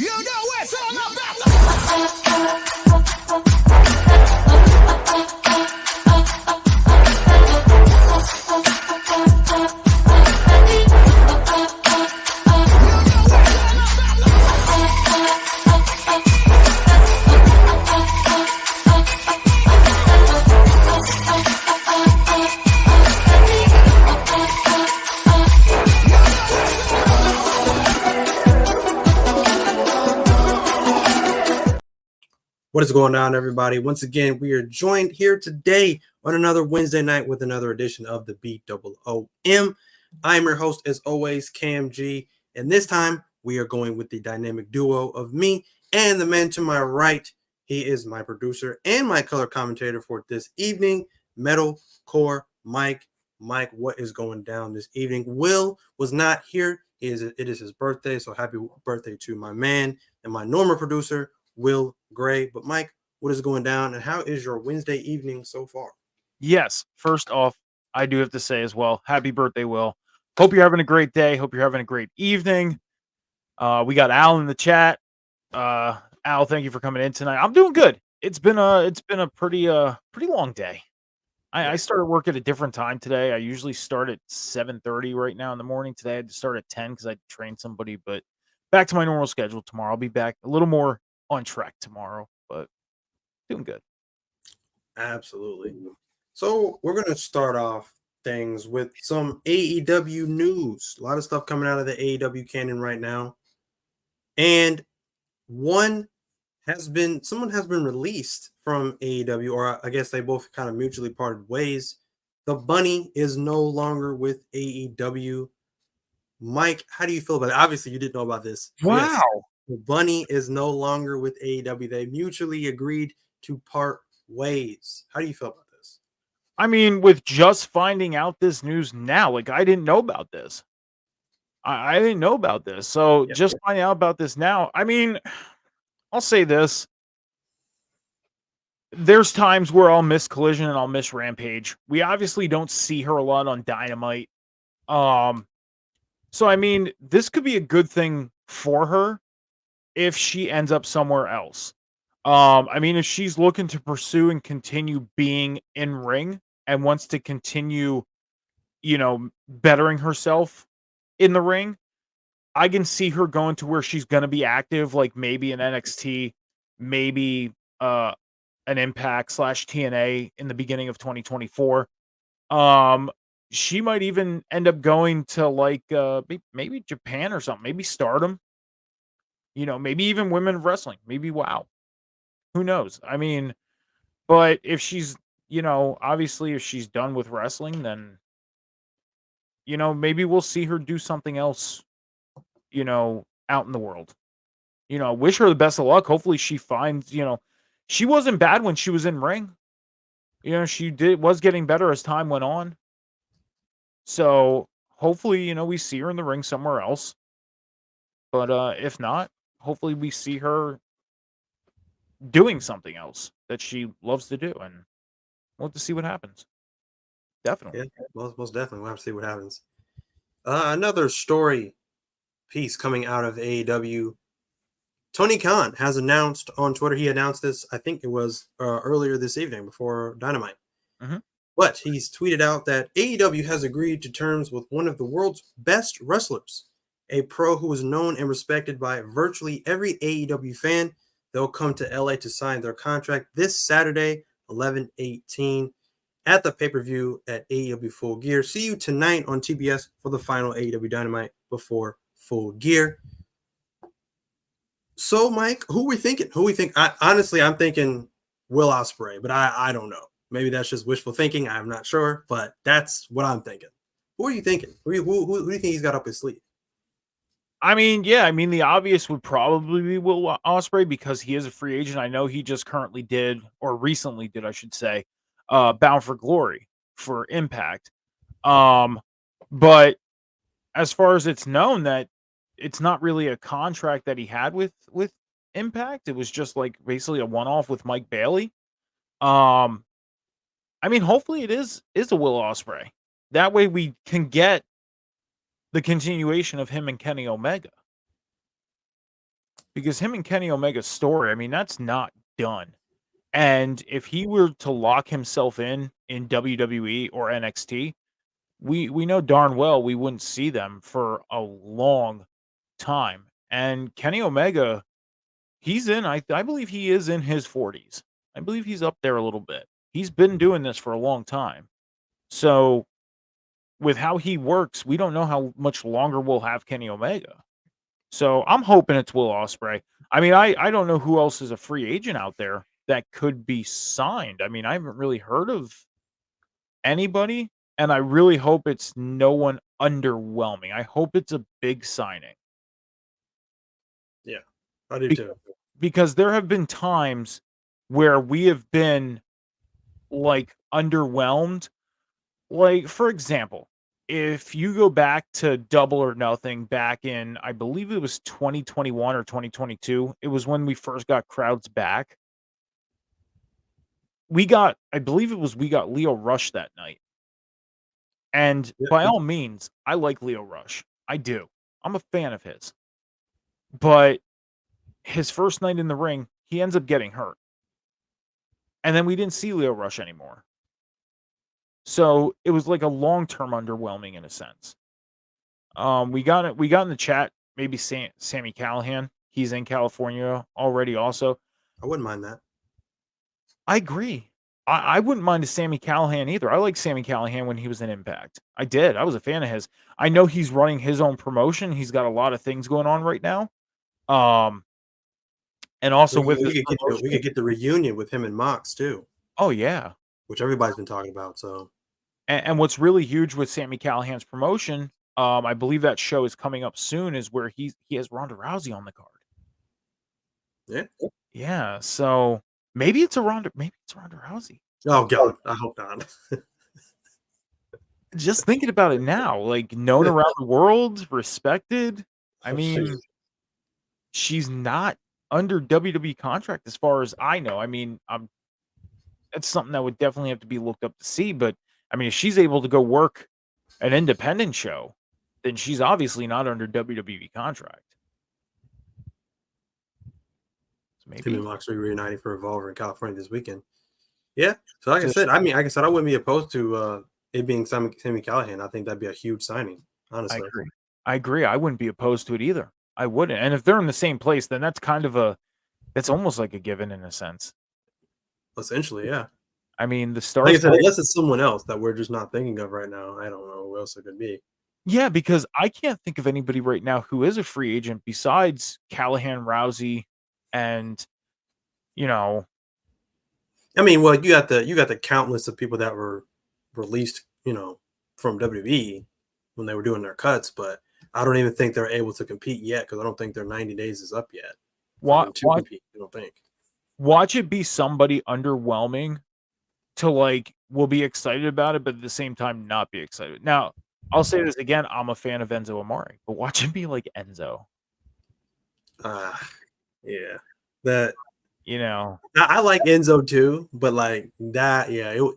You know it's all about the... What is going on, everybody? Once again, we are joined here today on another Wednesday night with another edition of the BOOM. I'm your host, as always, Cam G, and this time we are going with the dynamic duo of me and the man to my right. He is my producer and my color commentator for this evening, Metalcore Mike. Mike, what is going down this evening? Will was not here. It is his birthday, so happy birthday to my man and my normal producer, Will Gray. But Mike, what is going down, and how is your Wednesday evening so far? Yes, first off, I do have to say as well, happy birthday, Will. Hope you're having a great day. Hope you're having a great evening. We got Al in the chat. Al, thank you for coming in tonight. I'm doing good. It's been a pretty long day. I started work at a different time today. I usually start at 7:30 right now in the morning. Today I had to start at 10 because I trained somebody, but back to my normal schedule tomorrow. I'll be back a little more on track tomorrow, but doing good. Absolutely. So we're going to start off things with some AEW news. A lot of stuff coming out of the AEW canon right now. And someone has been released from AEW, or I guess they both kind of mutually parted ways. The Bunny is no longer with AEW. Mike, how do you feel about it? Obviously, you didn't know about this. Wow. Yes, the Bunny is no longer with AEW. They mutually agreed to part ways. How do you feel about this? I mean, with just finding out this news now, like I didn't know about this. I didn't know about this. So just finding out about this now, I mean, I'll say this. There's times where I'll miss Collision and I'll miss Rampage. We obviously don't see her a lot on Dynamite. So I mean, this could be a good thing for her if she ends up somewhere else. I mean, if she's looking to pursue and continue being in ring and wants to continue, bettering herself in the ring, I can see her going to where she's going to be active, like maybe an NXT, maybe an Impact / TNA in the beginning of 2024. She might even end up going to like maybe Japan or something, maybe Stardom. Maybe even Women of Wrestling, maybe WoW. Who knows? I mean, but if she's, obviously if she's done with wrestling, then maybe we'll see her do something else, out in the world. Wish her the best of luck. Hopefully she finds, she wasn't bad when she was in ring. She was getting better as time went on. So hopefully, we see her in the ring somewhere else. But if not, hopefully we see her doing something else that she loves to do, and we'll have to see what happens. Definitely. Yeah, most definitely. We'll have to see what happens. Another story piece coming out of AEW. Tony Khan has announced on Twitter, he announced this, I think it was earlier this evening before Dynamite. Mm-hmm. But he's tweeted out that AEW has agreed to terms with one of the world's best wrestlers, a pro who is known and respected by virtually every AEW fan. They'll come to LA to sign their contract this Saturday, 11/18, at the pay-per-view at AEW Full Gear. See you tonight on TBS for the final AEW Dynamite before Full Gear. So, Mike, who we thinking? Honestly, I'm thinking Will Ospreay, but I don't know. Maybe that's just wishful thinking. I'm not sure, but that's what I'm thinking. Who are you thinking? Who do you think he's got up his sleeve? I mean, the obvious would probably be Will Ospreay because he is a free agent. I know he just recently did, I should say, Bound for Glory for Impact. But as far as it's known, that it's not really a contract that he had with Impact. It was just like basically a one-off with Mike Bailey. I mean, hopefully it is a Will Ospreay. That way we can get the continuation of him and Kenny Omega. because him and Kenny Omega's story, I mean, that's not done. And if he were to lock himself in WWE or NXT, we know darn well we wouldn't see them for a long time. And Kenny Omega, he's in, I believe he is in his 40s. I believe he's up there a little bit. He's been doing this for a long time. So with how he works, we don't know how much longer we'll have Kenny Omega. So I'm hoping it's Will Ospreay. I mean, I don't know who else is a free agent out there that could be signed. I mean, I haven't really heard of anybody, and I really hope it's no one underwhelming. I hope it's a big signing. Yeah, I do Be- too. Because there have been times where we have been like underwhelmed. Like, for example, if you go back to Double or Nothing back in, I believe it was 2021 or 2022, it was when we first got crowds back. I believe it was, we got Leo Rush that night. And Yeah. by all means, I like Leo Rush. I do. I'm a fan of his. But his first night in the ring, he ends up getting hurt. And then we didn't see Leo Rush anymore. So it was like a long-term underwhelming in a sense. We got in the chat, maybe Sammy Callahan. He's in California already also. I wouldn't mind that. I agree. I wouldn't mind a Sammy Callahan either. I like Sammy Callahan when he was in Impact. I did. I was a fan of his. I know he's running his own promotion. He's got a lot of things going on right now. And also with his promotion. We could get the reunion with him and Mox too, Oh yeah. which everybody's been talking about. So And what's really huge with Sammy Callahan's promotion, I believe that show is coming up soon, is where he has Ronda Rousey on the card. yeah. Yeah, so maybe it's Ronda Rousey. Oh God, I hope not. Just thinking about it now, like known around the world, respected. I mean, she's not under WWE contract as far as I know. I mean, that's something that would definitely have to be looked up to see. But I mean, if she's able to go work an independent show, then she's obviously not under WWE contract. So Him and maybe. Moxley reuniting for Revolver in California this weekend. Yeah. So like I said, I wouldn't be opposed to it being Sammy Callahan. I think that'd be a huge signing, honestly. I agree. I wouldn't be opposed to it either. I wouldn't. And if they're in the same place, then that's that's almost like a given in a sense. Essentially, yeah. I mean, the stars. Like I said, unless it's someone else that we're just not thinking of right now, I don't know who else it could be. Yeah, because I can't think of anybody right now who is a free agent besides Callahan, Rousey, and you know. I mean, well, you got the countless of people that were released, from WWE when they were doing their cuts, but I don't even think they're able to compete yet because I don't think their 90 days is up yet. Compete, I don't think. Watch it be somebody underwhelming to like we'll be excited about it, but at the same time not be excited. Now, I'll say this again, I'm a fan of Enzo Amore, but watch him be like Enzo. Yeah. That I like Enzo too, but like that,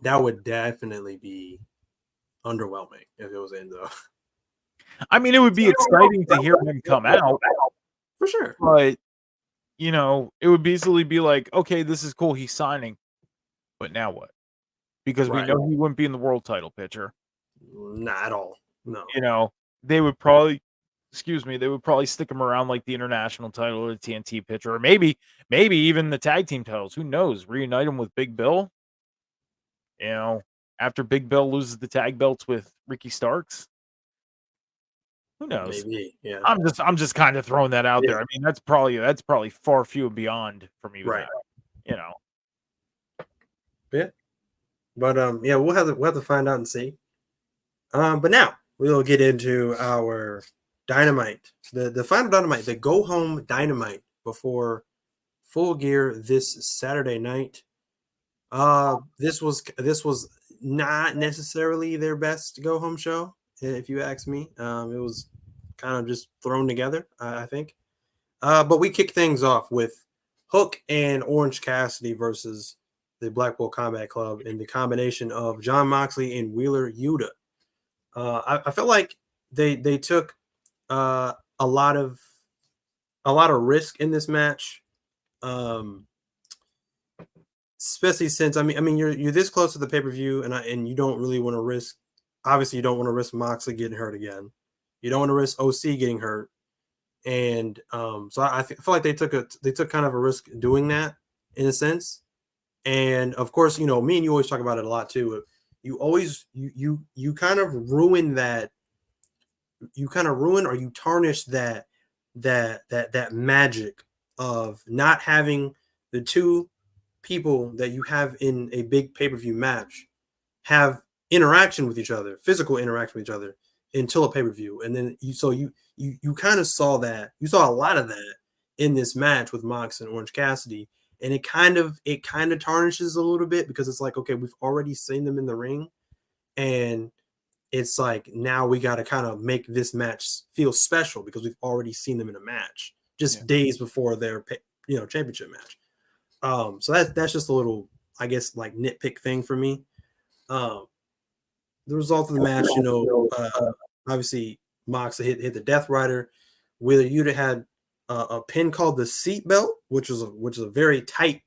that would definitely be underwhelming if it was Enzo. I mean, it would be exciting to hear him come out for sure, but it would easily be like, okay, this is cool, he's signing, but now what? Because we know he wouldn't be in the world title picture. Not at all. No. They would probably stick him around like the international title or the TNT picture, or maybe even the tag team titles. Who knows? Reunite him with Big Bill. After Big Bill loses the tag belts with Ricky Starks. Who knows? Maybe, yeah. I'm just kind of throwing that out there. I mean, that's probably far few and beyond for me. Right. That, Yeah. But we'll have to find out and see. But now we'll get into our Dynamite, the final Dynamite, the go home Dynamite before Full Gear this Saturday night. This was not necessarily their best go home show, if you ask me. It was kind of just thrown together, I think. But we kick things off with Hook and Orange Cassidy versus the Blackpool Combat Club in the combination of Jon Moxley and Wheeler Yuta. I felt like they took a lot of a lot of risk in this match. Especially since I mean you're this close to the pay-per-view and you don't really want to risk, obviously you don't want to risk Moxley getting hurt again. You don't want to risk OC getting hurt. And so I feel like they took kind of a risk doing that in a sense. And of course, you know, me and you always talk about it a lot too. You always you kind of ruin that, you kind of ruin or you tarnish that magic of not having the two people that you have in a big pay-per-view match have interaction with each other, physical interaction with each other until a pay-per-view. And then you kind of saw that. You saw a lot of that in this match with Mox and Orange Cassidy. And it kind of tarnishes a little bit because it's like, okay, we've already seen them in the ring. And it's like now we got to kind of make this match feel special because we've already seen them in a match just days before their championship match. So that's just a little, I guess, like nitpick thing for me. The result of the match, obviously Mox hit the Death Rider. Wheeler Yuta had a pin called the seat belt, which is a very tight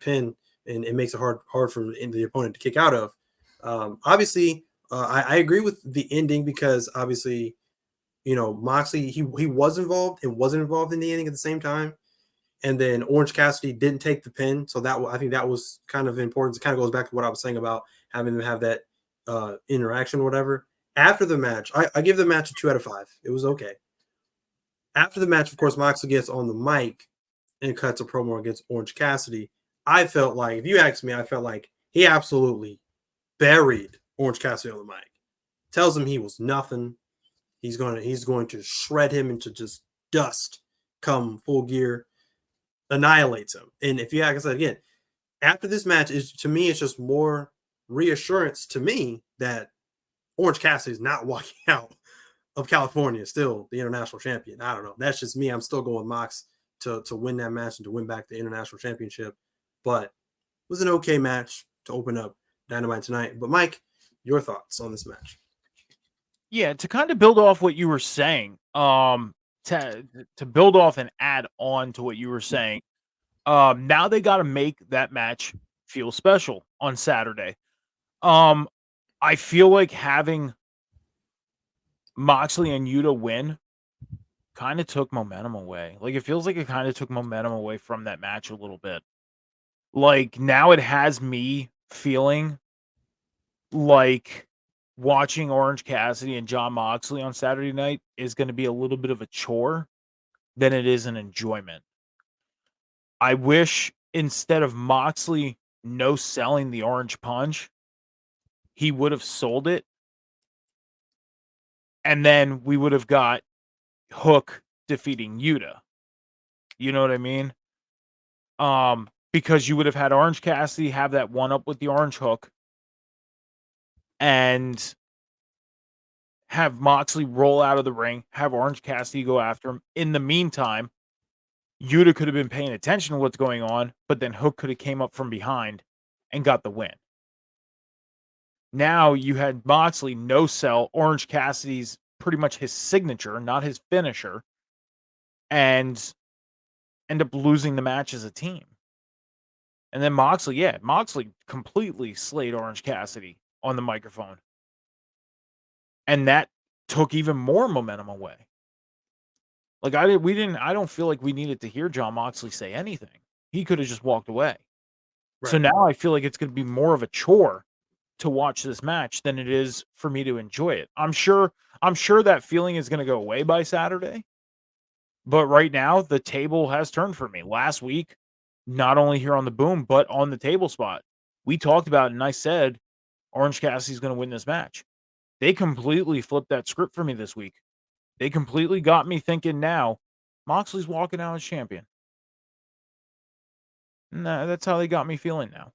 pin, and it makes it hard for the opponent to kick out of. Obviously, I agree with the ending because obviously, Moxley he was involved and wasn't involved in the ending at the same time. And then Orange Cassidy didn't take the pin, so I think that was kind of important. It kind of goes back to what I was saying about having them have that interaction or whatever. After the match, I give the match a 2 out of 5. It was okay. After the match, of course, Moxley gets on the mic and cuts a promo against Orange Cassidy. I felt like, if you ask me, I felt like he absolutely buried Orange Cassidy on the mic. Tells him he was nothing. He's going to shred him into just dust come Full Gear. Annihilates him. And if you, like I said again, after this match, to me, it's just more reassurance to me that Orange Cassidy is not walking out of California still the international champion. I don't know. That's just me. I'm still going Mox to win that match and to win back the international championship. But it was an okay match to open up Dynamite tonight. But Mike, your thoughts on this match? Yeah, to kind of build off what you were saying, to build off and add on to what you were saying, now they got to make that match feel special on Saturday. I feel like having Moxley and Yuta win kind of took momentum away. Like, it feels like it kind of took momentum away from that match a little bit. Like, now it has me feeling like watching Orange Cassidy and Jon Moxley on Saturday night is going to be a little bit of a chore than it is an enjoyment. I wish instead of Moxley no selling the Orange Punch, he would have sold it. And then we would have got Hook defeating Yuta. You know what I mean? Because you would have had Orange Cassidy have that one up with the Orange Hook and have Moxley roll out of the ring, have Orange Cassidy go after him. In the meantime, Yuta could have been paying attention to what's going on, but then Hook could have came up from behind and got the win. Now you had Moxley no sell Orange Cassidy's pretty much his signature, not his finisher, and end up losing the match as a team. And then Moxley completely slayed Orange Cassidy on the microphone. And that took even more momentum away. Like I don't feel like we needed to hear Jon Moxley say anything. He could have just walked away. Right. So now I feel like it's going to be more of a chore to watch this match than it is for me to enjoy it. I'm sure that feeling is going to go away by Saturday. But right now, the table has turned for me. Last week, not only here on the Boom, but on the table spot, we talked about it, and I said Orange Cassidy's going to win this match. They completely flipped that script for me this week. They completely got me thinking now Moxley's walking out as champion. Nah, that's how they got me feeling now.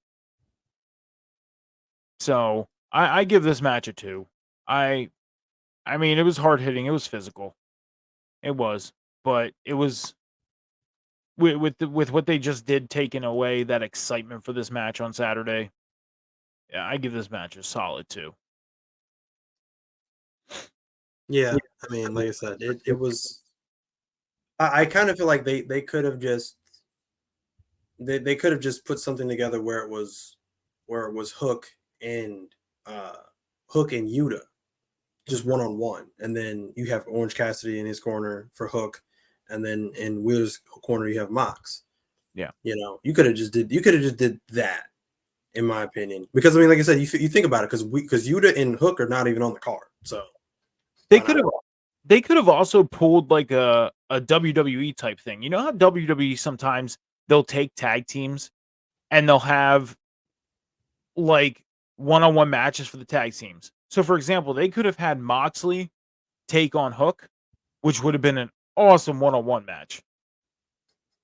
So I give this match a 2. I mean, it was hard hitting. It was physical. It was, but it was with what they just did, taking away that excitement for this match on Saturday. Yeah, I give this match a solid 2. Yeah, I mean, like I said, it was. I kind of feel like they could have just they could have just put something together where it was Hook and uh Hook and Yuta just Mhm. one on one, and then you have Orange Cassidy in his corner for Hook, and then in Wheeler's corner you have Mox. Yeah. You know, you could have just did that, in my opinion, because I mean, like I said, you think about it, because Yuta and Hook are not even on the card, so They why could not? have they could have also pulled like a WWE type thing. You know how WWE sometimes they'll take tag teams and they'll have like one-on-one matches for the tag teams. So for example, they could have had Moxley take on Hook, which would have been an awesome one-on-one match.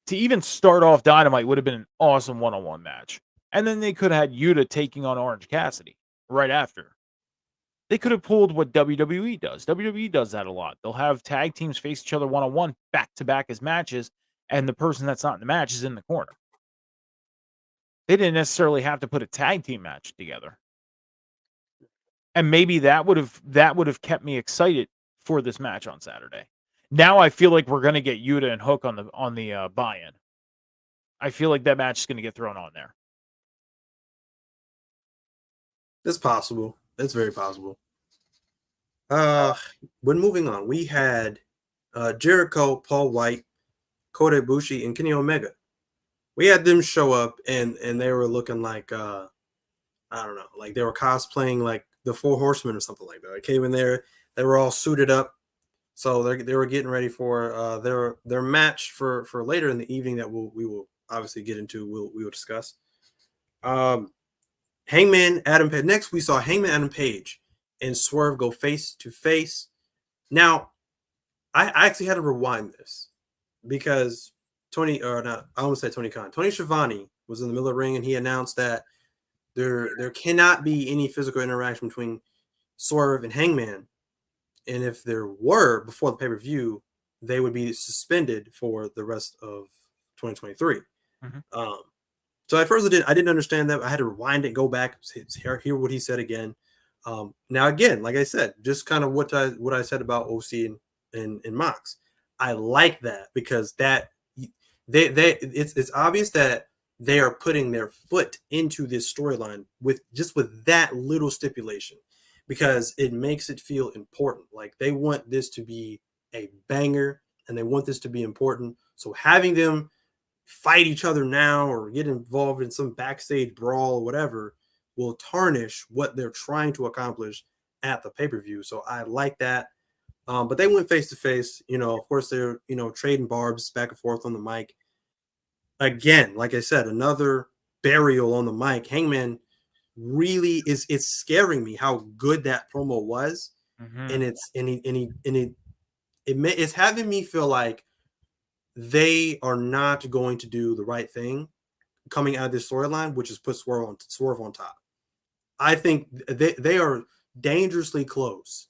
To even start off Dynamite would have been an awesome one-on-one match. And then they could have had Yuta taking on Orange Cassidy right after. They could have pulled what WWE does. WWE does that a lot. They'll have tag teams face each other one-on-one back to back as matches, and the person that's not in the match is in the corner. They didn't necessarily have to put a tag team match together. And maybe that would have kept me excited for this match on Saturday. Now I feel like we're gonna get Yuta and Hook on the buy-in. I feel like that match is gonna get thrown on there. It's possible. It's very possible. Uh, when moving on, we had Jericho, Paul White, Kota Ibushi, and Kenny Omega. We had them show up, and they were looking like I don't know, like they were cosplaying like the Four Horsemen or something like that. They came in there, they were all suited up, so they were getting ready for their match for later in the evening that we will obviously get into. We will discuss. Um, Hangman Adam Page. Next, we saw Hangman Adam Page and Swerve go face to face. Now, I actually had to rewind this because Tony, or not, I won't say Tony Khan. Tony Schiavone was in the middle of the ring and he announced that there cannot be any physical interaction between Swerve and Hangman. And if there were before the pay per view, they would be suspended for the rest of 2023. Mhm. Um, so at first I didn't understand that. I had to rewind it, go back, hear what he said again. Now again, like I said, just kind of what I said about OC and Mox. I like that because that it's obvious that they are putting their foot into this storyline with that little stipulation because it makes it feel important. Like they want this to be a banger and they want this to be important. So having them fight each other now or get involved in some backstage brawl or whatever will tarnish what they're trying to accomplish at the pay-per-view. So I like that. But they went face to face. You know, of course, they're trading barbs back and forth on the mic. Again, like I said, another burial on the mic. Hangman really is it's scaring me how good that promo was, Mhm. and it's having me feel like they are not going to do the right thing coming out of this storyline, which is put Swerve on top. I think they are dangerously close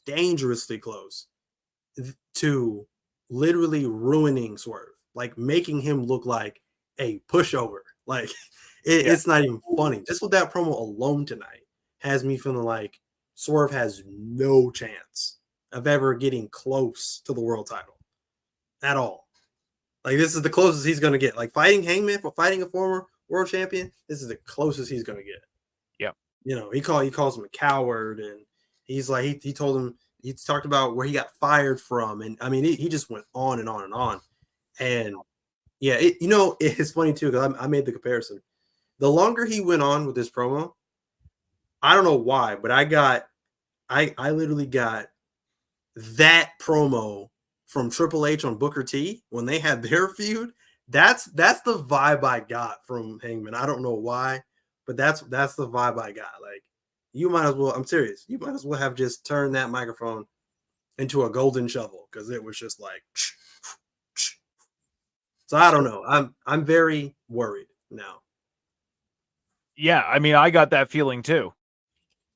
to literally ruining Swerve, like making him look like a pushover. Like Yeah. it's not even funny. Just with that promo alone tonight has me feeling like Swerve has no chance of ever getting close to the world title at all. Like this is the closest he's gonna get. Like fighting Hangman for fighting a former world champion, this is the closest he's gonna get. Yeah. He calls him a coward, and he's like he told him he talked about where he got fired from, and I mean he just went on and on and on, and yeah, it's funny too because I made the comparison. The longer he went on with this promo, I don't know why, but I literally got that promo from Triple H on Booker T when they had their feud. That's the vibe I got from Hangman. I don't know why, but that's the vibe I got. Like you might as well. I'm serious. You might as well have just turned that microphone into a golden shovel because it was just like. So I don't know. I'm very worried now. Yeah, I mean, I got that feeling too.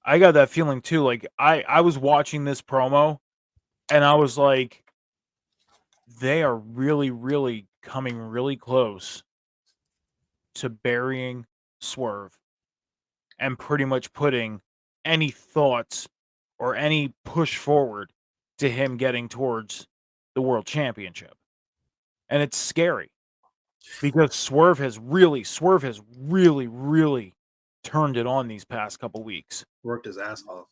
I got that feeling too. Like I was watching this promo and I was like, they are really, really coming really close to burying Swerve and pretty much putting any thoughts or any push forward to him getting towards the world championship. and it's scary because Swerve has really turned it on these past couple weeks. Worked his ass off.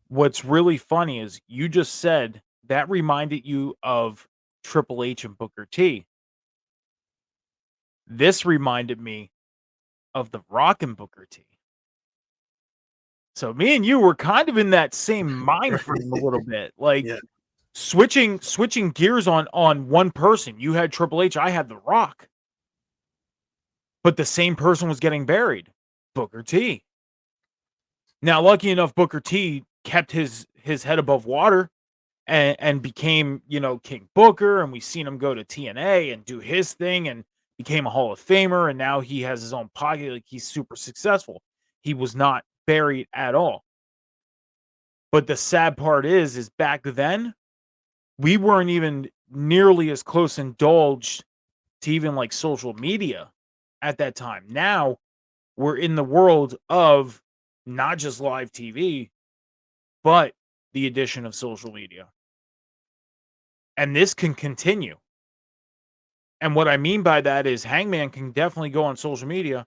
What's really funny is you just said that reminded you of Triple H and Booker T. This reminded me of The Rock and Booker T. So me and you were kind of in that same mind frame a little bit, like Yeah. switching gears on one person. You had Triple H, I had The Rock, but the same person was getting buried, Booker T. Now, lucky enough, Booker T kept his head above water and became, King Booker, and we seen him go to TNA and do his thing and became a Hall of Famer, and now he has his own pocket, like he's super successful. He was not buried at all. But the sad part is back then, we weren't even nearly as close indulged to even like social media at that time. Now we're in the world of not just live TV, but the addition of social media. And this can continue. And what I mean by that is Hangman can definitely go on social media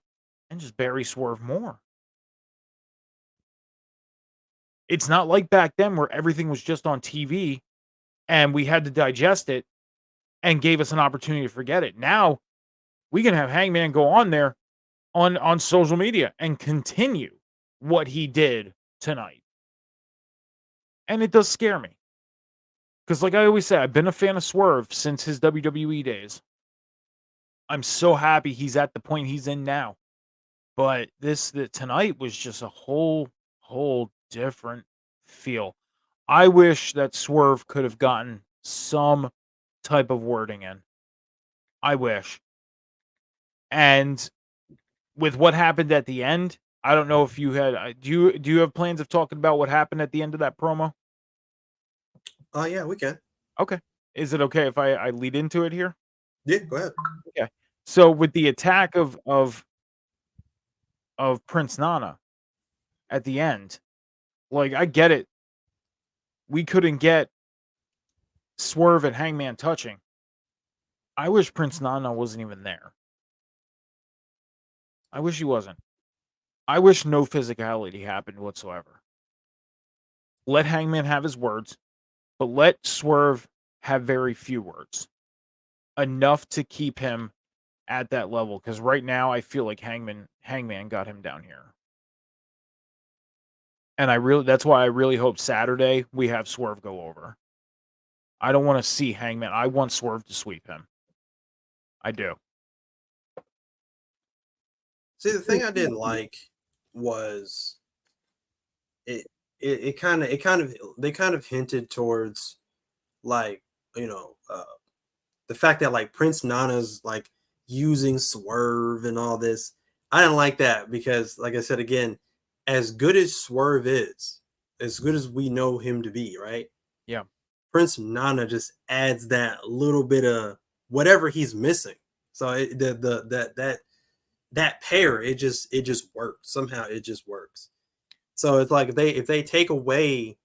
and just bury Swerve more. It's not like back then where everything was just on TV and we had to digest it and gave us an opportunity to forget it. Now we can have Hangman go on there on social media and continue what he did tonight. And it does scare me. Because like I always say, I've been a fan of Swerve since his WWE days. I'm so happy he's at the point he's in now. But tonight was just a whole different feel. I wish that Swerve could have gotten some type of wording in. I wish. And with what happened at the end, I don't know if you had do you have plans of talking about what happened at the end of that promo? Oh yeah, we can. Okay. Is it okay if I lead into it here? Yeah, go ahead. Okay. So with the attack of Prince Nana at the end, like I get it. We couldn't get Swerve and Hangman touching. I wish Prince Nana wasn't even there. I wish he wasn't. I wish no physicality happened whatsoever. Let Hangman have his words, but let Swerve have very few words. Enough to keep him at that level. Because right now I feel like Hangman got him down here. And that's why I really hope Saturday we have Swerve go over. I don't want to see Hangman. I want Swerve to sweep him. I do. See, the thing I didn't like was they kind of hinted towards like, the fact that like Prince Nana's like using Swerve and all this. I didn't like that because, like I said again, as good as Swerve is, as good as we know him to be, right? Yeah. Prince Nana just adds that little bit of whatever he's missing. So that pair, it just works. Somehow it just works. So it's like if they take away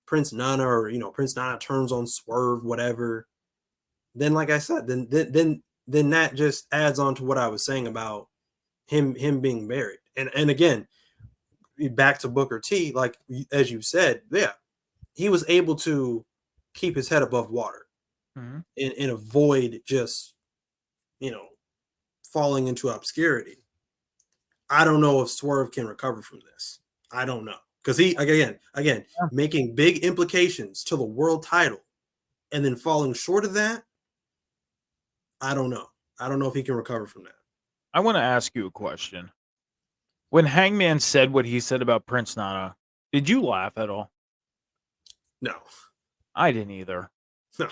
Prince Nana, or Prince Nana turns on Swerve, whatever, then like I said, then that just adds on to what I was saying about him being buried. And again, back to Booker T, like as you said, yeah, he was able to keep his head above water and avoid just falling into obscurity. I don't know if Swerve can recover from this. I don't know, because he again making big implications to the world title and then falling short of that. I don't know. I don't know if he can recover from that. I want to ask you a question. When Hangman said what he said about Prince Nana, did you laugh at all? No. I didn't either. No.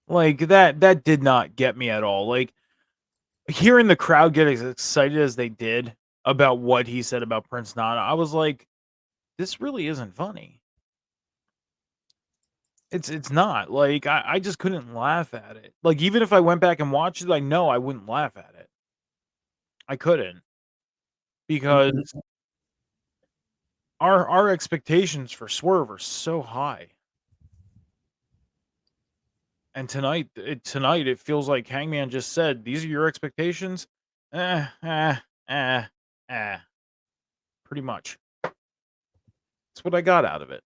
Like that did not get me at all. Like hearing the crowd get as excited as they did about what he said about Prince Nana, I was like, this really isn't funny. It's not. Like I just couldn't laugh at it. Like even if I went back and watched it, I wouldn't laugh at it. I couldn't. Because our expectations for Swerve are so high. And tonight it feels like Hangman just said, "These are your expectations." Eh, eh, eh, eh. Pretty much. That's what I got out of it.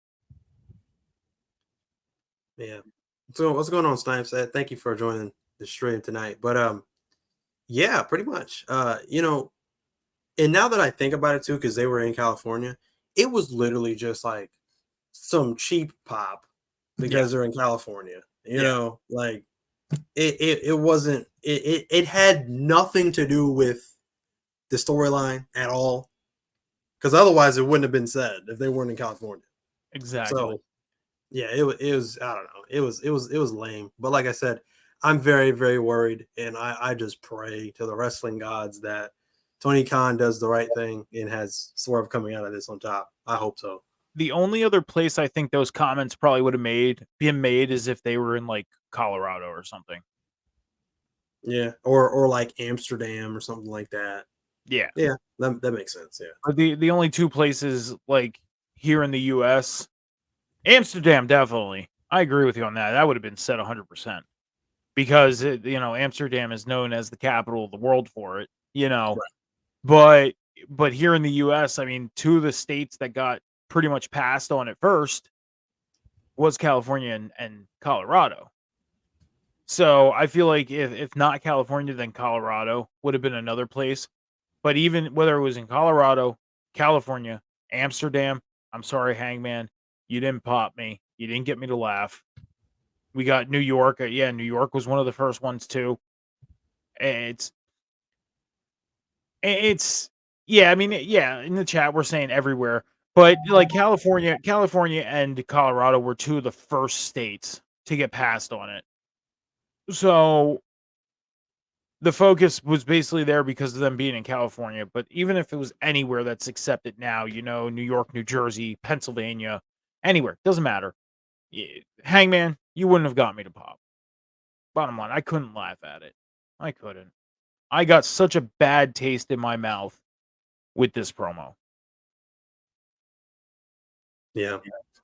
Yeah. So what's going on, Snipes? Thank you for joining the stream tonight. But yeah, pretty much. And now that I think about it too, because they were in California, it was literally just like some cheap pop Yeah, because they're in California. yeah. Like it wasn't it had nothing to do with the storyline at all. Because otherwise it wouldn't have been said if they weren't in California. Exactly. So yeah, it was I don't know. It was lame. But like I said, I'm very, very worried. And I just pray to the wrestling gods that Tony Khan does the right thing and has Swerve coming out of this on top. I hope so. The only other place I think those comments probably would have been made is if they were in like Colorado or something. Yeah. Or like Amsterdam or something like that. Yeah. Yeah, that makes sense. Yeah. But the only two places like here in the US, Amsterdam definitely. I agree with you on that. That would have been said 100% because Amsterdam is known as the capital of the world for it, Right. But here in the US, I mean, two of the states that got pretty much passed on it first was California and Colorado. So I feel like if not California, then Colorado would have been another place. But even whether it was in Colorado, California, Amsterdam, I'm sorry, Hangman, you didn't pop me. You didn't get me to laugh. We got New York. Yeah, New York was one of the first ones too. It's yeah. I mean, yeah. In the chat, we're saying everywhere, but like California and Colorado were two of the first states to get passed on it. So the focus was basically there because of them being in California. But even if it was anywhere that's accepted now, New York, New Jersey, Pennsylvania, anywhere, doesn't matter. Hangman, you wouldn't have got me to pop. Bottom line, I couldn't laugh at it. I couldn't. I got such a bad taste in my mouth with this promo. Yeah.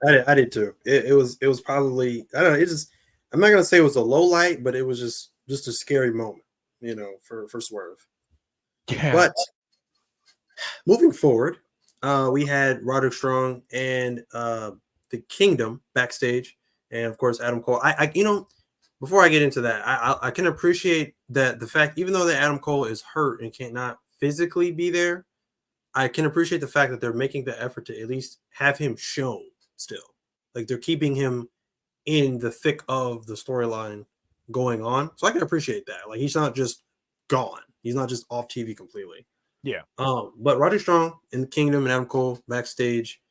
I did too. It was probably I don't know, I'm not gonna say it was a low light, but it was just a scary moment, for Swerve. Yeah. But moving forward, we had Roderick Strong and the Kingdom backstage, and of course Adam Cole. Before I get into that, I can appreciate that the fact, even though that Adam Cole is hurt and cannot physically be there, I can appreciate the fact that they're making the effort to at least have him shown still. Like they're keeping him in the thick of the storyline going on. So I can appreciate that. Like he's not just gone. He's not just off TV completely. Yeah. But Roddy Strong in the Kingdom and Adam Cole backstage.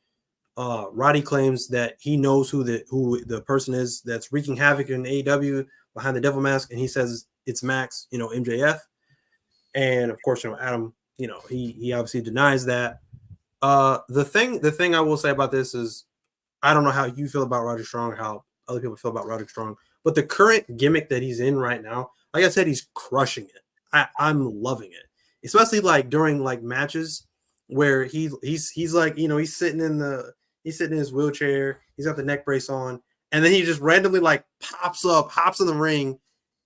Roddy claims that he knows who the person is that's wreaking havoc in AEW behind the devil mask, and he says it's Max, MJF. And of course, Adam, he obviously denies that. The thing I will say about this is I don't know how you feel about Roderick Strong, how other people feel about Roderick Strong, but the current gimmick that he's in right now, like I said, he's crushing it. I'm loving it, especially like during like matches where he's like he's sitting in his wheelchair, he's got the neck brace on, and then he just randomly like pops up, hops in the ring,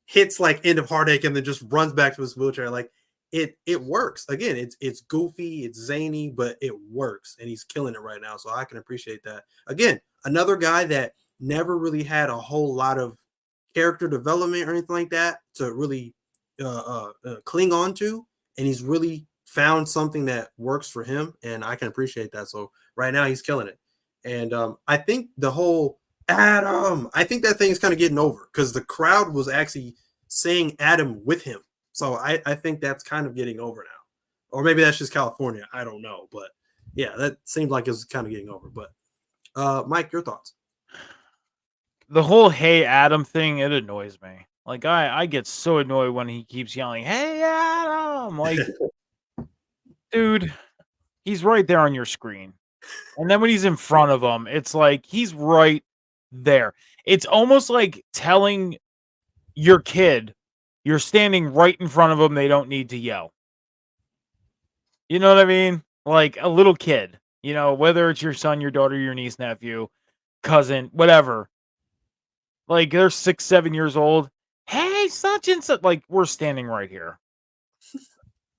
hits like End of Heartache, and then just runs back to his wheelchair. Like it works. Again, it's goofy, it's zany, but it works, and he's killing it right now. So I can appreciate that. Again, another guy that never really had a whole lot of character development or anything like that to really cling on to, and he's really found something that works for him, and I can appreciate that. So right now he's killing it, and I think the whole Adam, I think that thing is kind of getting over because the crowd was actually saying Adam with him. So I think that's kind of getting over now. Or maybe that's just California. I don't know. But yeah, that seems like it's kind of getting over. But Mike, your thoughts? The whole "Hey Adam" thing, it annoys me. Like I get so annoyed when he keeps yelling, "Hey Adam!" Like, dude, he's right there on your screen. And then when he's in front of him, it's like he's right there. It's almost like telling your kid you're standing right in front of them, they don't need to yell. You know what I mean? Like a little kid, whether it's your son, your daughter, your niece, nephew, cousin, whatever. Like they're 6, 7 years old. Hey, such and such. Like we're standing right here.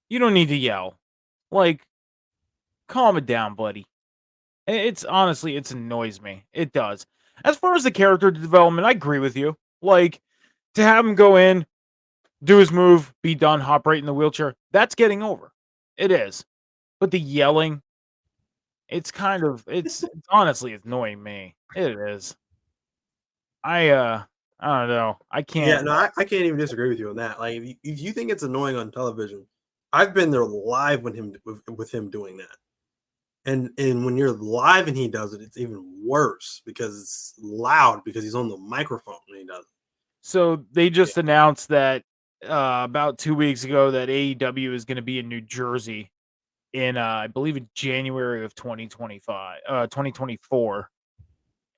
You don't need to yell. Like, calm it down, buddy. It's honestly, it annoys me. It does. As far as the character development, I agree with you. Like to have him go in, do his move, be done, hop right in the wheelchair. That's getting over. It is. But the yelling, it's kind of it's honestly annoying me. It is. I don't know. I Yeah, can't. no, I can't even disagree with you on that. Like, if you think it's annoying on television, I've been there live when with him doing that, and when you're live and he does it, it's even worse because it's loud because he's on the microphone when he does it. So they just announced that about 2 weeks ago that AEW is going to be in New Jersey in I believe in January of 2024.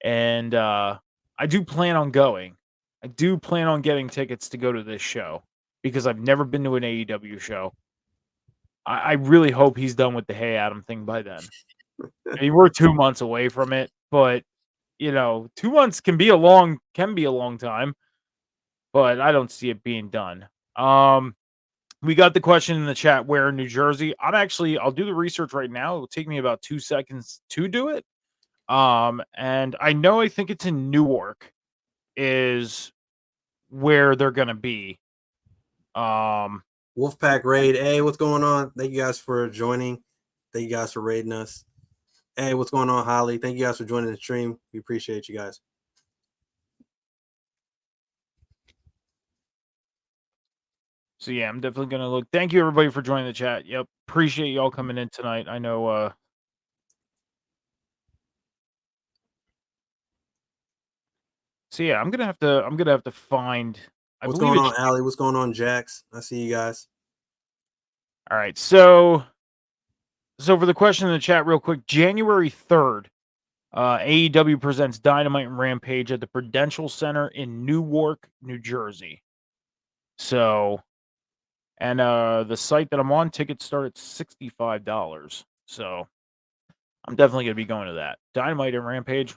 And I do plan on going. I do plan on getting tickets to go to this show because I've never been to an AEW show. I really hope he's done with the Hey Adam thing by then. I mean, we're 2 months away from it, but 2 months can be a long time, but I don't see it being done. We got the question in the chat, where in New Jersey? I'll do the research right now. It will take me about 2 seconds to do it. And I think it's in Newark is where they're gonna be. Wolfpack raid. Hey, what's going on? Thank you guys for joining. Thank you guys for raiding us. Hey, what's going on, Holly? Thank you guys for joining the stream. We appreciate you guys. So yeah, I'm definitely gonna look. Thank you everybody for joining the chat. Yep, appreciate y'all coming in tonight. I know. So yeah, I'm gonna have to find. What's going on, Allie? What's going on, Jax? I see you guys. All right, so for the question in the chat, real quick, January 3rd, AEW presents Dynamite and Rampage at the Prudential Center in Newark, New Jersey. So, and the site that I'm on, tickets start at $65. So, I'm definitely gonna be going to that. Dynamite and Rampage,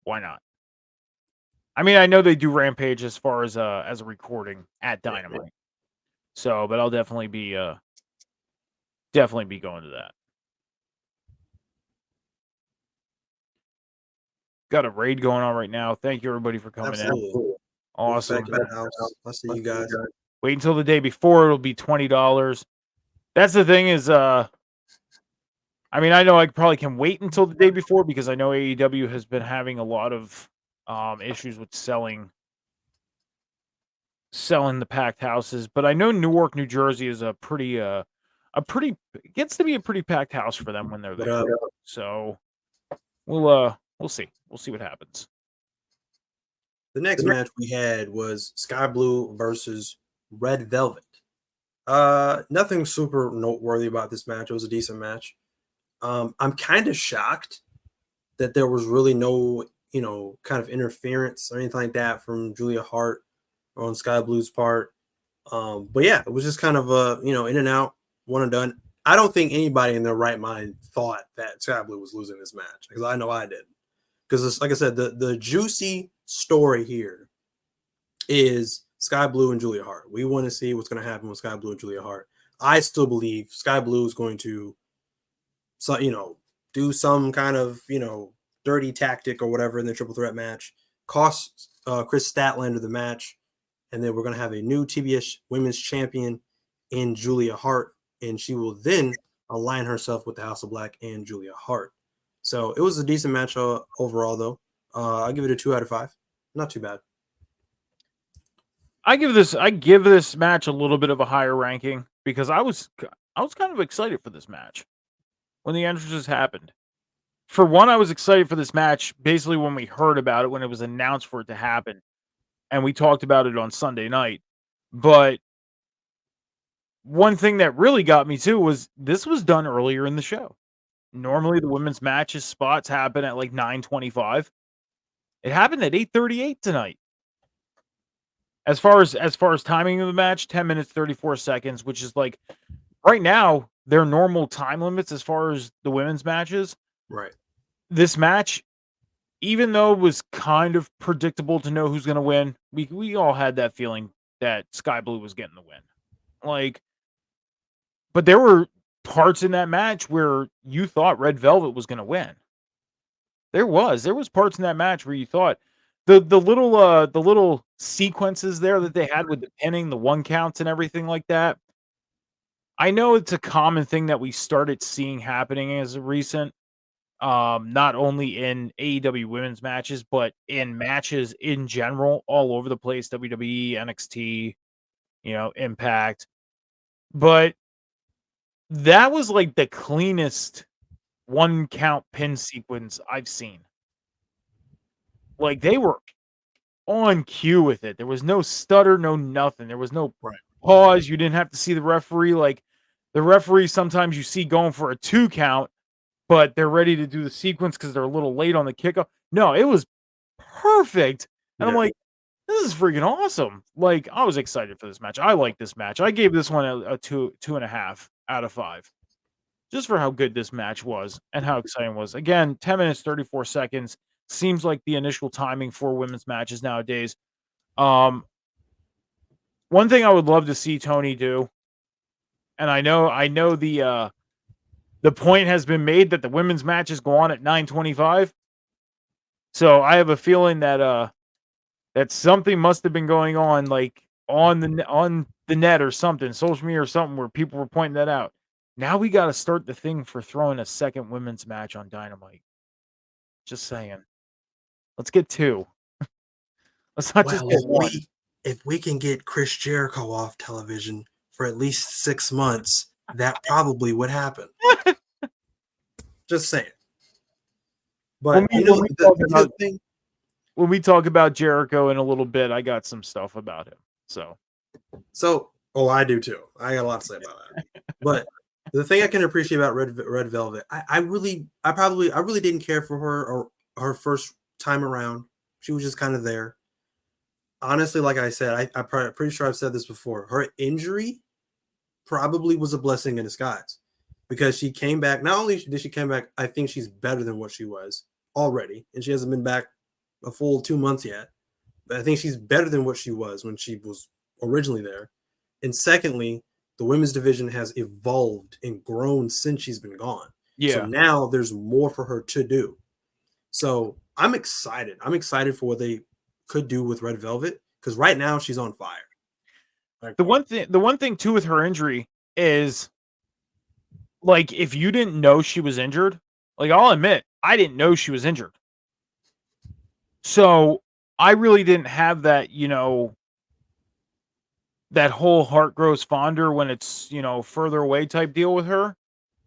why not? I mean, I know they do Rampage as far as a recording at Dynamite. So, but I'll definitely be going to that. Got a raid going on right now. Thank you everybody for coming in. Awesome. I'll see you guys. Wait until the day before, it'll be $20. That's the thing is I mean, I know I probably can wait until the day before because I know AEW has been having a lot of issues with selling the packed houses, but I know Newark, New Jersey is a pretty gets to be a pretty packed house for them when they're there. So we'll see. We'll see what happens. The next match we had was Sky Blue versus Red Velvet. Nothing super noteworthy about this match. It was a decent match. I'm kind of shocked that there was really no, kind of interference or anything like that from Julia Hart on Sky Blue's part. But yeah, it was just kind of a, in and out, one and done. I don't think anybody in their right mind thought that Sky Blue was losing this match, because I know I did. Because like I said, the juicy story here is Sky Blue and Julia Hart. We want to see what's going to happen with Sky Blue and Julia Hart. I still believe Sky Blue is going to, do some kind of, dirty tactic or whatever in the triple threat match, cost Chris Statlander the match, and then we're going to have a new TBS Women's Champion in Julia Hart, and she will then align herself with the House of Black and Julia Hart. So it was a decent match overall, though. I'll give it a 2 out of 5. Not too bad. I give this match a little bit of a higher ranking because I was kind of excited for this match when the entrances happened. For one, I was excited for this match basically when we heard about it, when it was announced for it to happen, and we talked about it on Sunday night. But one thing that really got me too was this was done earlier in the show. Normally the women's matches spots happen at like 9:25. It happened at 8:38 tonight. As far as timing of the match, 10 minutes 34 seconds, which is like right now their normal time limits as far as the women's matches. Right. This match, even though it was kind of predictable to know who's going to win, we all had that feeling that Sky Blue was getting the win. Like, but there were parts in that match where you thought Red Velvet was going to win. There was parts in that match where you thought the little sequences there that they had with the pinning, the 1 counts and everything like that. I know it's a common thing that we started seeing happening as of recent, not only in AEW women's matches, but in matches in general, all over the place, WWE, NXT, Impact. But that was like the cleanest 1 count pin sequence I've seen. Like, they were on cue with it. There was no stutter, no nothing. There was no Right. pause. You didn't have to see the referee. Like, the referee sometimes you see going for a 2 count, but they're ready to do the sequence because they're a little late on the kickoff. No, it was perfect. And I'm Yeah. like, this is freaking awesome. Like, I was excited for this match. I like this match. I gave this one a 2.5 out of 5. Just for how good this match was and how exciting it was. Again, 10 minutes, 34 seconds. Seems like the initial timing for women's matches nowadays. One thing I would love to see Tony do, and I know the point has been made that the women's matches go on at 9:25. So I have a feeling that that something must have been going on, like on the net or something, social media or something, where people were pointing that out. Now we got to start the thing for throwing a second women's match on Dynamite. Just saying. Let's get 2. Let's not just Well, get 1. if we can get Chris Jericho off television for at least 6 months, that probably would happen. Just saying. But When we talk about Jericho in a little bit, I got some stuff about him. So I do too. I got a lot to say about that. But the thing I can appreciate about Red Velvet, I really didn't care for her or her first time around. She was just kind of there. Honestly, like I said, I'm pretty sure I've said this before. Her injury probably was a blessing in disguise because she came back. Not only did she come back, I think she's better than what she was already, and she hasn't been back a full 2 months yet. But I think she's better than what she was when she was originally there. And secondly, the women's division has evolved and grown since she's been gone. yeah. So now there's more for her to do. So I'm excited. I'm excited for what they could do with Red Velvet because right now she's on fire. Like, The one thing too with her injury is, like, if you didn't know she was injured, like, I'll admit, I didn't know she was injured. So I really didn't have that, that whole heart grows fonder when it's, further away type deal with her.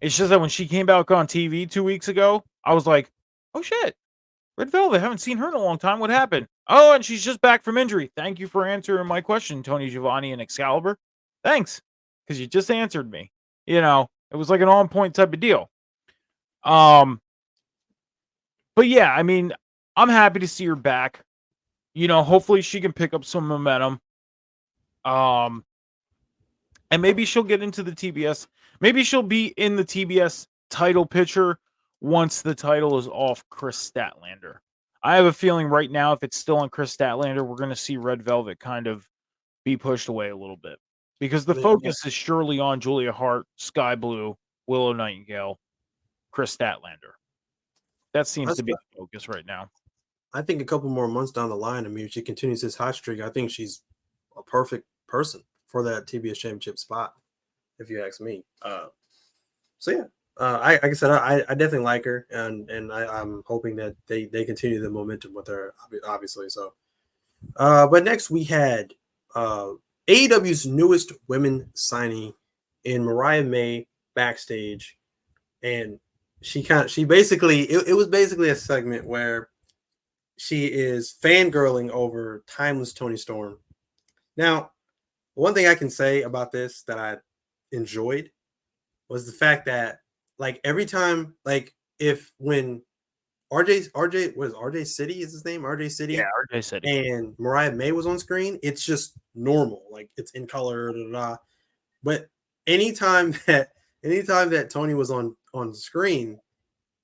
It's just that when she came back on TV 2 weeks ago, I was like, oh shit, Red Velvet, haven't seen her in a long time. What happened? Oh, and she's just back from injury. Thank you for answering my question, Tony Giovanni and Excalibur. Thanks, because you just answered me. It was like an on point type of deal. But yeah, I mean, I'm happy to see her back. Hopefully she can pick up some momentum. And maybe she'll get into the TBS. Maybe she'll be in the TBS title picture once the title is off Chris Statlander. I have a feeling right now, if it's still on Chris Statlander, we're going to see Red Velvet kind of be pushed away a little bit because the focus is surely on Julia Hart, Sky Blue, Willow Nightingale, Chris Statlander. That seems to be the focus right now. I think a couple more months down the line, I mean, if she continues this hot streak, I think she's a perfect person for that TBS championship spot, if you ask me. So yeah, like I said, I definitely like her, and I'm hoping that they continue the momentum with her, obviously. So, but next we had AEW's newest women signing in Mariah May backstage, and she basically it was basically a segment where she is fangirling over Timeless Tony Storm. Now, one thing I can say about this that I enjoyed was the fact that, like, every time, like, when RJ City is his name? RJ City? Yeah, RJ City. And Mariah May was on screen, it's just normal. Like, it's in color, But anytime that Tony was on screen,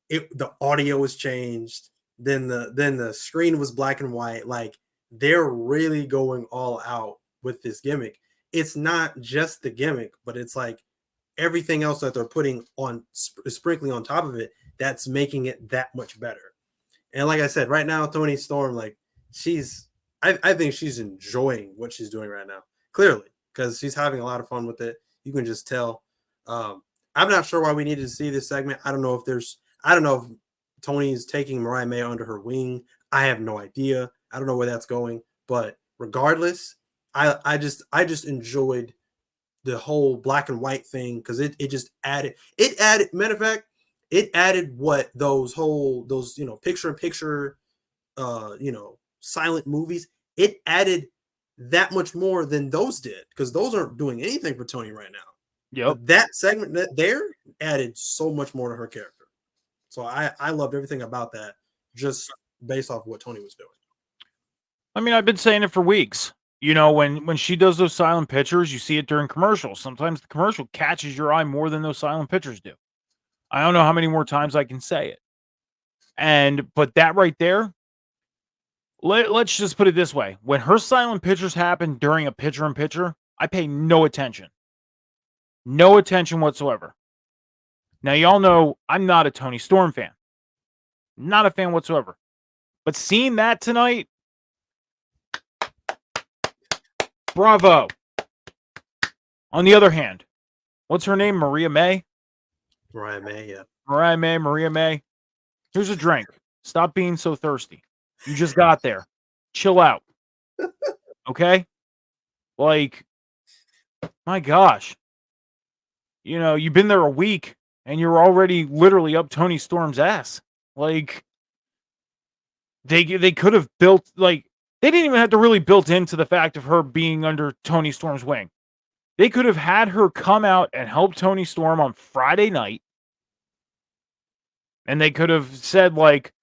the audio was changed. then the screen was black and white. Like they're really going all out with this gimmick. It's not just the gimmick, but it's like everything else that they're putting on sprinkling on top of it that's making it that much better. And like I said, right now, Toni Storm, like I think she's enjoying what she's doing right now, clearly, because she's having a lot of fun with it. You can just tell. I'm not sure why we needed to see this segment. I don't know if Tony's taking Mariah May under her wing. I have no idea. I don't know where that's going. But regardless, I just enjoyed the whole black and white thing because it just added matter of fact, it added what those picture in picture silent movies, it added that much more than those did because those aren't doing anything for Toni right now. Yep. But that segment that there added so much more to her character. So I loved everything about that just based off of what Toni was doing. I mean, I've been saying it for weeks. You know, when she does those silent pictures, you see it during commercials. Sometimes the commercial catches your eye more than those silent pictures do. I don't know how many more times I can say it. But that right there, let's just put it this way. When her silent pictures happen during a picture-in-picture, I pay no attention. No attention whatsoever. Now, y'all know I'm not a Toni Storm fan. Not a fan whatsoever. But seeing that tonight, bravo. On the other hand, what's her name? Maria May? Mariah May, yeah. Maria May. Here's a drink. Stop being so thirsty. You just got there. Chill out. Okay? Like, my gosh. You know, you've been there a week and you're already literally up Toni Storm's ass. Like, they could have built, like, they didn't even have to really build into the fact of her being under Toni Storm's wing. They could have had her come out and help Toni Storm on Friday night. And they could have said, like,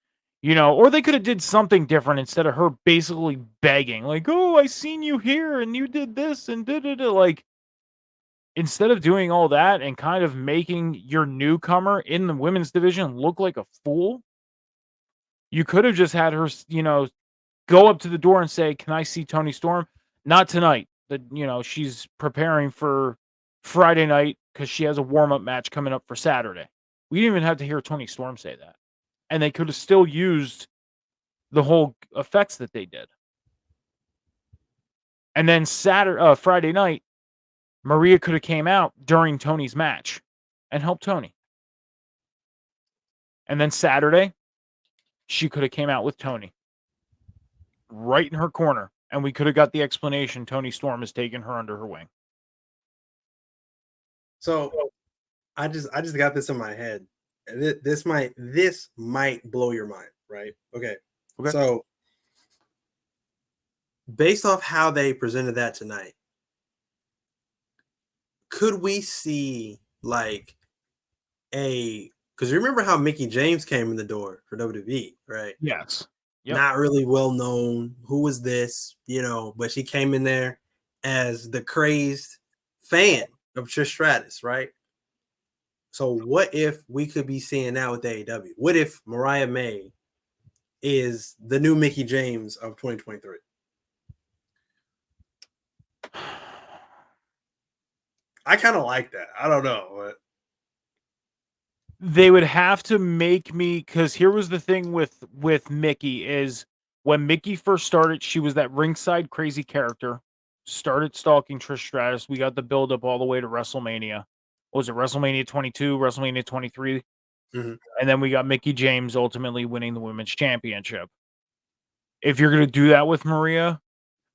you know, or they could have did something different instead of her basically begging, like, oh, I seen you here and you did this and da-da-da. Like, instead of doing all that and kind of making your newcomer in the women's division look like a fool, you could have just had her, you know, go up to the door and say, can I see Toni Storm? Not tonight. She's preparing for Friday night because she has a warm-up match coming up for Saturday. We didn't even have to hear Toni Storm say that. And they could have still used the whole effects that they did. And then Friday night, Maria could have came out during Toni's match and helped Toni. And then Saturday, she could have came out with Toni right in her corner. And we could have got the explanation Toni Storm has taken her under her wing. So I just got this in my head. This might blow your mind, right? Okay. So based off how they presented that tonight, could we see like because you remember how Mickie James came in the door for WWE, right? Yes. Yep. Not really well known. Who was this? You know, but she came in there as the crazed fan of Trish Stratus, right? So what if we could be seeing that with AEW? What if Mariah May is the new Mickie James of 2023? I kind of like that. I don't know. But they would have to make me, because here was the thing with Mickie is when Mickie first started, she was that ringside crazy character, started stalking Trish Stratus. We got the build up all the way to WrestleMania. What was it, WrestleMania 22, WrestleMania 23? Mm-hmm. And then we got Mickie James ultimately winning the women's championship. If you're going to do that with Maria,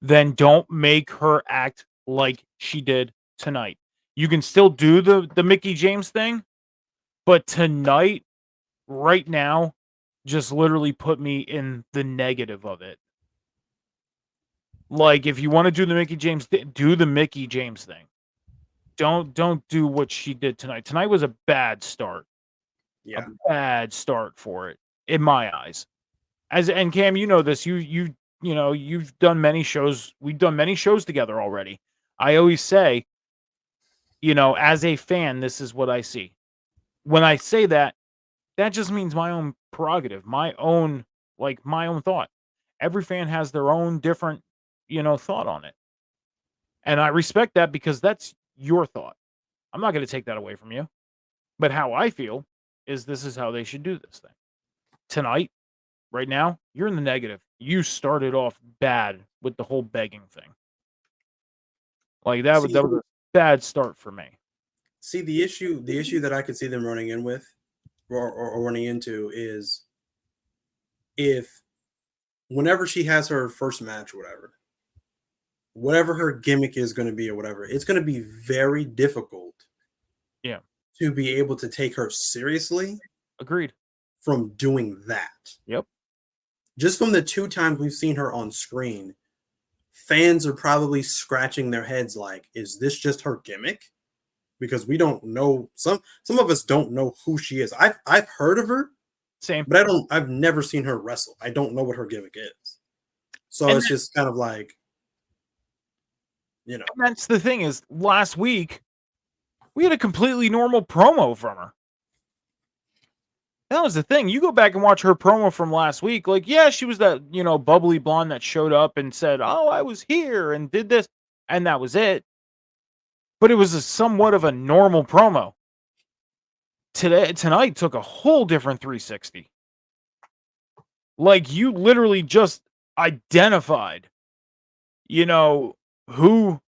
then don't make her act like she did tonight. You can still do the Mickie James thing, but tonight, right now, just literally put me in the negative of it. Like, if you want to do the Mickie James, do the Mickie James thing. Don't do what she did tonight. Tonight was a bad start. Yeah. A bad start for it, in my eyes. And Cam, you know this. You've done many shows. We've done many shows together already. I always say, as a fan, this is what I see. When I say that, that just means my own prerogative, my own like my own thought. Every fan has their own different, thought on it. And I respect that because that's your thought. I'm not going to take that away from you. But how I feel is this is how they should do this thing. Tonight, right now, you're in the negative. You started off bad with the whole begging thing. Like that was a bad start for me. See, the issue that I could see them running in with or running into is if whenever she has her first match or whatever her gimmick is going to be or whatever, it's going to be very difficult to be able to take her seriously. Agreed. From doing that. Yep. Just from the 2 times we've seen her on screen, fans are probably scratching their heads like, is this just her gimmick? Because we don't know, some of us don't know who she is. I've heard of her. Same. But I've never seen her wrestle. I don't know what her gimmick is. So it's just kind of like, That's the thing is last week we had a completely normal promo from her. That was the thing. You go back and watch her promo from last week. Like, yeah, she was that, bubbly blonde that showed up and said, oh, I was here and did this. And that was it. But it was somewhat of a normal promo. Tonight took a whole different 360. Like, you literally just identified, who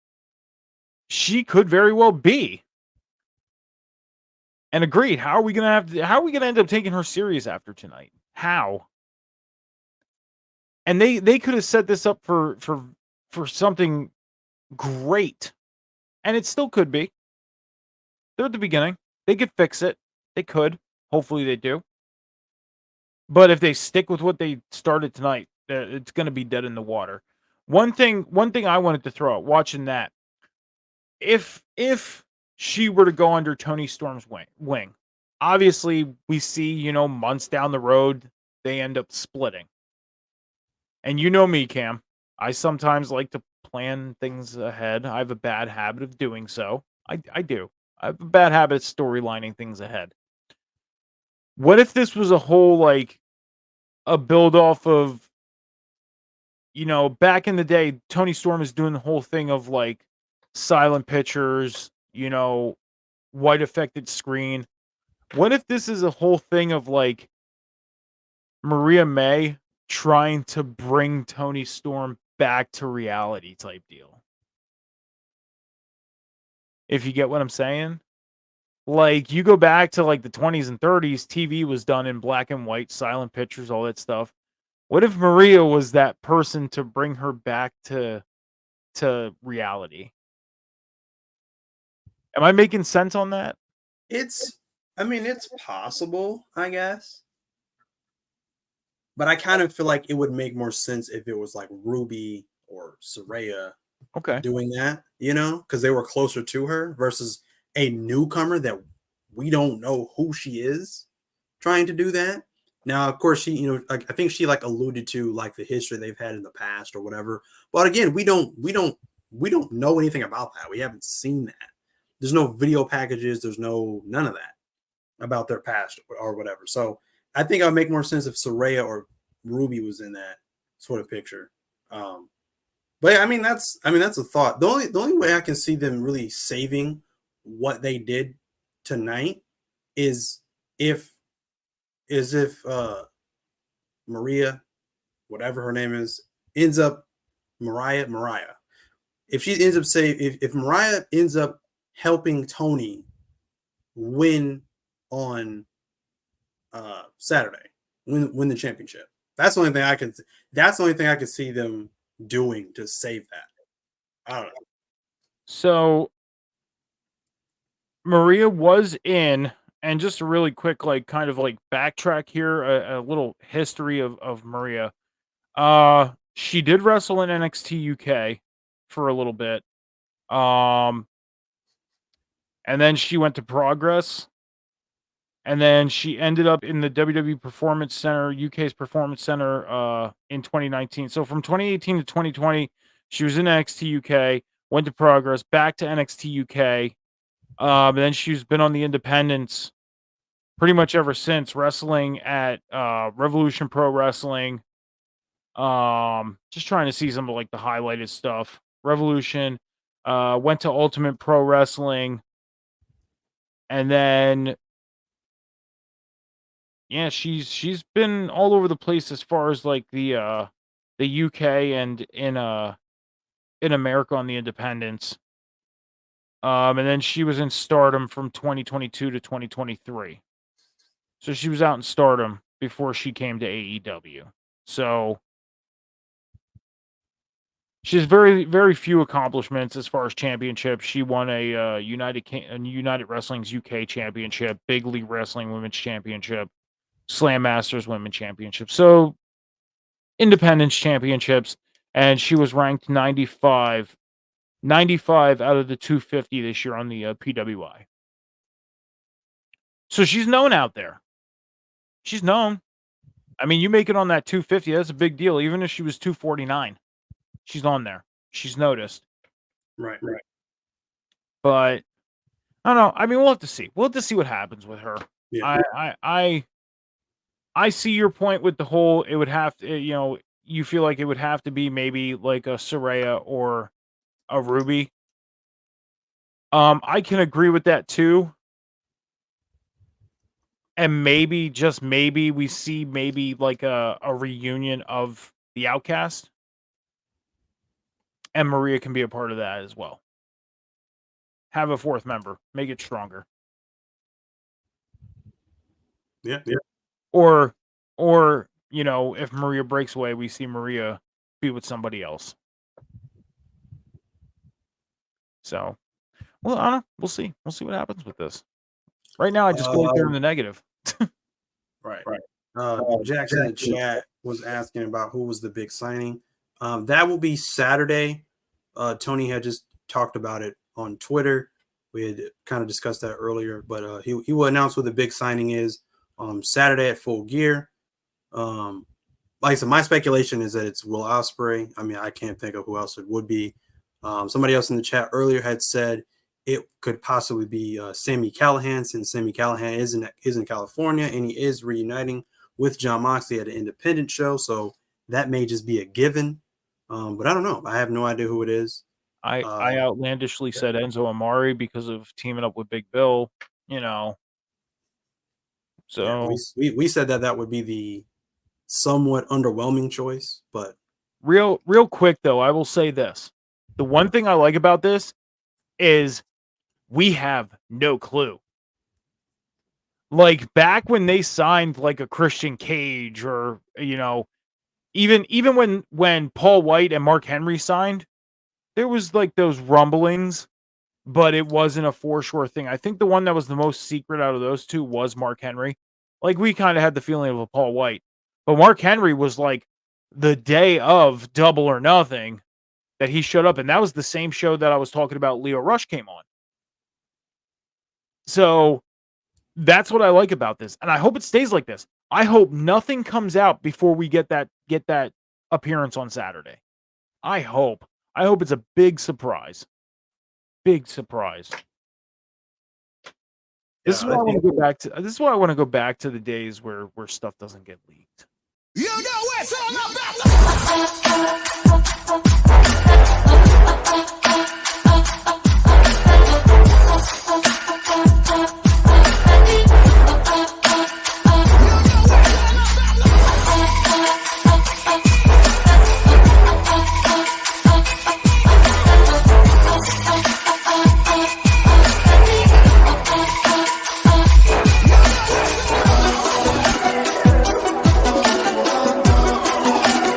she could very well be. And agreed. How are we gonna end up taking her serious after tonight? How? And they could have set this up for something great. And it still could be. They're at the beginning. They could fix it. They could. Hopefully they do. But if they stick with what they started tonight, it's gonna be dead in the water. One thing I wanted to throw out watching that. If she were to go under Toni Storm's wing. Obviously, we see, months down the road, they end up splitting. And you know me, Cam. I sometimes like to plan things ahead. I have a bad habit of doing so. I do. I have a bad habit of storylining things ahead. What if this was a whole, like, a build off of, back in the day, Toni Storm is doing the whole thing of, like, silent pictures, white affected screen. What if this is a whole thing of like Maria May trying to bring Toni Storm back to reality type deal? If you get what I'm saying? Like, you go back to like the 20s and 30s, TV was done in black and white, silent pictures, all that stuff. What if Maria was that person to bring her back to reality? Am I making sense on that? It's possible, I guess. But I kind of feel like it would make more sense if it was like Ruby or Saraya doing that, because they were closer to her versus a newcomer that we don't know who she is trying to do that. Now, of course, she, I think she like alluded to like the history they've had in the past or whatever. But again, we don't know anything about that. We haven't seen that. There's no video packages. There's none of that about their past or whatever. So I think it would make more sense if Saraya or Ruby was in that sort of picture. But yeah, that's a thought. The only way I can see them really saving what they did tonight is if Maria, whatever her name is, ends up Mariah. If she ends up if Mariah ends up helping Toni win on Saturday, win the championship. That's the only thing I could see them doing to save that. I don't know. So Maria was in, and just a really quick, like, kind of like backtrack here, a little history of Maria. She did wrestle in NXT UK for a little bit. And then she went to Progress. And then she ended up in the WWE Performance Center, UK's Performance Center, in 2019. So from 2018 to 2020, she was in NXT UK, went to Progress, back to NXT UK. And then she's been on the independents pretty much ever since, wrestling at Revolution Pro Wrestling. Just trying to see some of like the highlighted stuff. Revolution, went to Ultimate Pro Wrestling, and then yeah, she's been all over the place as far as like the UK and in America on the independents. And then she was in Stardom from 2022 to 2023. So she was out in Stardom before she came to AEW. So she has very, very few accomplishments as far as championships. She won a United Wrestling's UK Championship, Big League Wrestling Women's Championship, Slam Masters Women's Championship. So independence championships, and she was ranked 95 out of the 250 this year on the PWI. So she's known out there. She's known. I mean, you make it on that 250, that's a big deal. Even if she was 249, she's on there. She's noticed. Right. But I don't know. I mean, we'll have to see. We'll have to see what happens with her. Yeah. I see your point with the whole. It would have to, you feel like it would have to be maybe like a Saraya or a Ruby. I can agree with that too. And maybe, just maybe, we see maybe like a reunion of the Outcast. And Maria can be a part of that as well. Have a fourth member. Make it stronger. Yeah. Or, if Maria breaks away, we see Maria be with somebody else. So, well, I don't know. We'll see. We'll see what happens with this. Right now, I just feel like they're in the negative. Right. Jackson in the chat was asking about who was the big signing. That will be Saturday. Tony had just talked about it on Twitter. We had kind of discussed that earlier, but he will announce what the big signing is Saturday at Full Gear. Like I said, my speculation is that it's Will Ospreay. I mean, I can't think of who else it would be. Somebody else in the chat earlier had said it could possibly be Sami Callihan, since Sami Callihan is in California and he is reuniting with Jon Moxley at an independent show. So that may just be a given. But I don't know. I have no idea who it is. I outlandishly said Enzo Amari because of teaming up with Big Bill, So we said that would be the somewhat underwhelming choice, but real quick though, I will say this. The one thing I like about this is we have no clue. Like back when they signed like a Christian Cage or, even when Paul White and Mark Henry signed, there was like those rumblings, but it wasn't a for sure thing. I think the one that was the most secret out of those two was Mark Henry. Like we kind of had the feeling of a Paul White, but Mark Henry was like the day of Double or Nothing that he showed up. And that was the same show that I was talking about. Leo Rush came on. So that's what I like about this. And I hope it stays like this. I hope nothing comes out before we get that appearance on Saturday. I hope it's a big surprise. Big surprise. This is why I want to go back to. This is why I want to go back to the days where stuff doesn't get leaked. You know it's all about